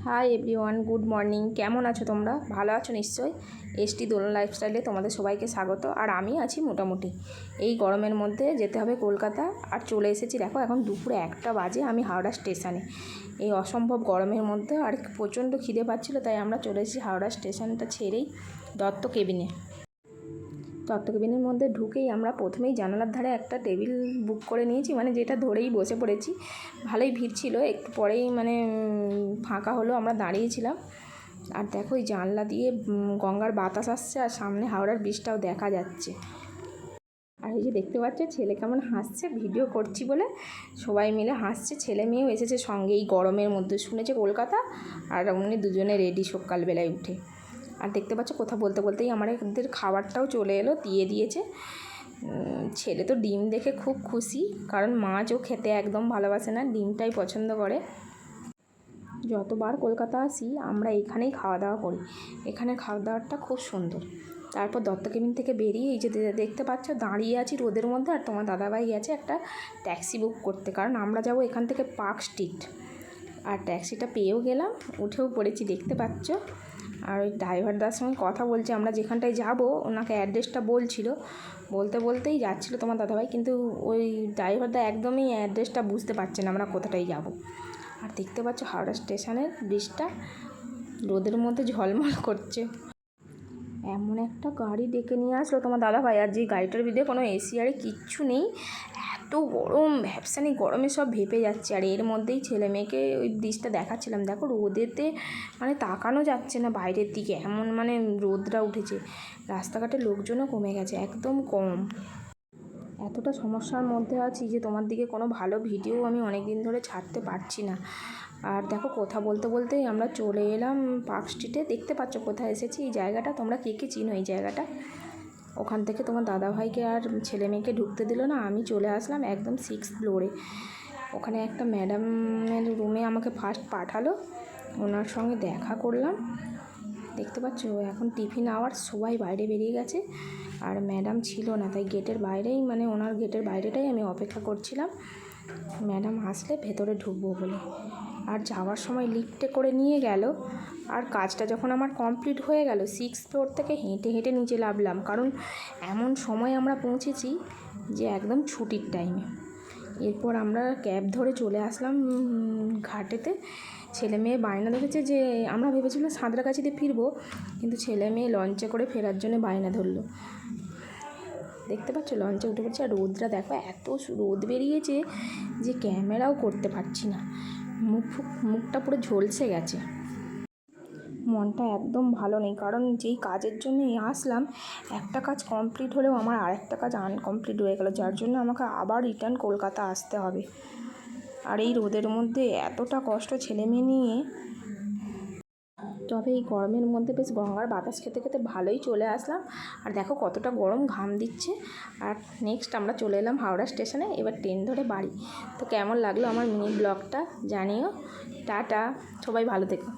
Hi everyone, good morning. কেমন আছো তোমরা? ভালো আছো নিশ্চয়ই। এসটি দোলন লাইফস্টাইলে তোমাদের সবাইকে স্বাগত। আর আমি আছি মোটামুটি। এই গরমের মধ্যে যেতে হবে কলকাতা, আর চলে এসেছি। দেখো এখন দুপুরে 1টা বাজে, আমি হাওড়া স্টেশনে। এই অসম্ভব গরমের মধ্যে আর প্রচণ্ড খিদে পাচ্ছিলো, তাই আমরা চলে এসেছি হাওড়া স্টেশনটা ছেড়েই দত্ত কেবিনে। দত্ত কেবিনের মধ্যে ঢুকেই আমরা প্রথমেই জানালার ধারে একটা টেবিল বুক করে নিয়েছি, মানে যেটা ধরেই বসে পড়েছি। ভালোই ভিড় ছিল, একটু পরেই ফাঁকা হলো, আমরা দাঁড়িয়েছিলাম। আর দেখো এই জানলা দিয়ে গঙ্গার বাতাস আসছে, আর সামনে হাওড়ার ব্রিজটাও দেখা যাচ্ছে। আর এই যে দেখতে পাচ্ছ ছেলে কেমন হাসছে, ভিডিও করছি বলে সবাই মিলে হাসছে। ছেলে মেয়েও এসেছে সঙ্গে এই গরমের মধ্যে, শুনেছে কলকাতা, আর উনি দুজনে রেডি সকালবেলায় উঠে। আর দেখতে পাচ্ছ কথা বলতে বলতেই আমাদের খাবারটাও চলে এলো, দিয়ে দিয়েছে। ছেলে তো ডিম দেখে খুব খুশি, কারণ মাছও খেতে একদম ভালোবাসে না, ডিমটাই পছন্দ করে। যতবার কলকাতা আসি আমরা এখানেই খাওয়া দাওয়া করি, এখানে খাওয়া দাওয়াটা খুব সুন্দর। তারপর দত্ত কেবিন থেকে বেরিয়ে এই যে দেখতে পাচ্ছ দাঁড়িয়ে আছি রোদের মধ্যে, আর তোমার দাদাভাই গেছে একটা ট্যাক্সি বুক করতে, কারণ আমরা যাব এখান থেকে পার্ক স্ট্রিট। আর ট্যাক্সিটা পেয়েও গেলাম, উঠেও পড়েছি দেখতে পাচ্ছ। আর ওই ড্রাইভারদার সঙ্গে কথা বলছে, আমরা যেখানটায় যাব ওনাকে অ্যাড্রেসটা বলতে বলতেই যাচ্ছিলো তোমার দাদাভাই, কিন্তু ওই ড্রাইভারদা একদমই অ্যাড্রেসটা বুঝতে পারছে না আমরা কোথাটায় যাব। আর দেখতে পাচ্ছ হাওড়া স্টেশনের ব্রিজটা রোদের মধ্যে ঝলমল করছে। এমন একটা গাড়ি ডেকে নিয়ে আসলো তোমার দাদাভাই, আর যে গাড়িটার ভিতরে কোনো এসি আরে কিচ্ছু নেই, এত গরম, ভ্যাপসানি গরমে সব ভেপে যাচ্ছে। আর এর মধ্যেই ছেলে মেয়েকে ওই ব্রিজটা দেখাচ্ছিলাম। দেখো রোদেতে তাকানো যাচ্ছে না বাইরের দিকে, এমন রোদটা উঠেছে। রাস্তাঘাটে লোকজনও কমে গেছে, একদম কম। এতটা সমস্যার মধ্যে আছি যে তোমার দিকে কোনো ভালো ভিডিও আমি অনেক দিন ধরে ছাড়তে পারছি না। আর দেখো কথা বলতে বলতেই আমরা চলে এলাম পার্ক স্ট্রিটে। দেখতে পাচ্ছ কোথায় এসেছি, এই জায়গাটা তোমরা কে কে চিনো এই জায়গাটা। ওখান থেকে তোমার দাদাভাইকে আর ছেলে মেয়েকে ঢুকতে দিল না, আমি চলে আসলাম একদম 6th ফ্লোরে। ওখানে একটা ম্যাডামের রুমে আমাকে ফার্স্ট পাঠালো, ওনার সঙ্গে দেখা করলাম। দেখতে পাচ্ছ এখন টিফিন আওয়ার, সবাই বাইরে বেরিয়ে গেছে, আর ম্যাডাম ছিল না, তাই গেটের বাইরেই ওনার গেটের বাইরেটাই আমি অপেক্ষা করছিলাম ম্যাডাম আসলে ভেতরে ঢুকবো বলে। আর যাওয়ার সময় লিফটে করে নিয়ে গেল, আর কাজটা যখন আমার কমপ্লিট হয়ে গেল 6th ফ্লোর থেকে হেঁটে হেঁটে নিচে নামলাম, কারণ এমন সময় আমরা পৌঁছেছি যে একদম ছুটির টাইমে। এরপর আমরা ক্যাব ধরে চলে আসলাম ঘাটেতে। ছেলে মেয়ে বায়না ধরেছে যে, আমরা ভেবেছিলাম সাঁতরাগাছিতে ফিরবো, কিন্তু ছেলে মেয়ে লঞ্চে করে ফেরার জন্য বায়না ধরলো। দেখতে পাচ্ছ লঞ্চে উঠে পড়ছে, আর রোদটা দেখো এত রোদ বেরিয়েছে যে ক্যামেরাও করতে পারছি না, মুখটা পুরো ঝলসে গেছে। মনটা একদম ভালো নেই, কারণ যেই কাজের জন্য আসলাম একটা কাজ কমপ্লিট হলেও আমার আরেকটা কাজ আনকমপ্লিট হয়ে গেল, যার জন্য আমাকে আবার রিটার্ন কলকাতা আসতে হবে। আর এই রোদের মধ্যে এতটা কষ্ট ছেলে মেয়ে নিয়ে। তবে এই গরমের মধ্যে বেশ গঙ্গার বাতাস খেতে খেতে ভালোই চলে আসলাম। আর দেখো কতটা গরম, ঘাম দিচ্ছে। আর নেক্সট আমরা চলে এলাম হাওড়া স্টেশনে, এবার ট্রেন ধরে বাড়ি। তো কেমন লাগলো আমার মিনি ব্লগটা জানিও। টাটা, সবাই ভালো থেকো।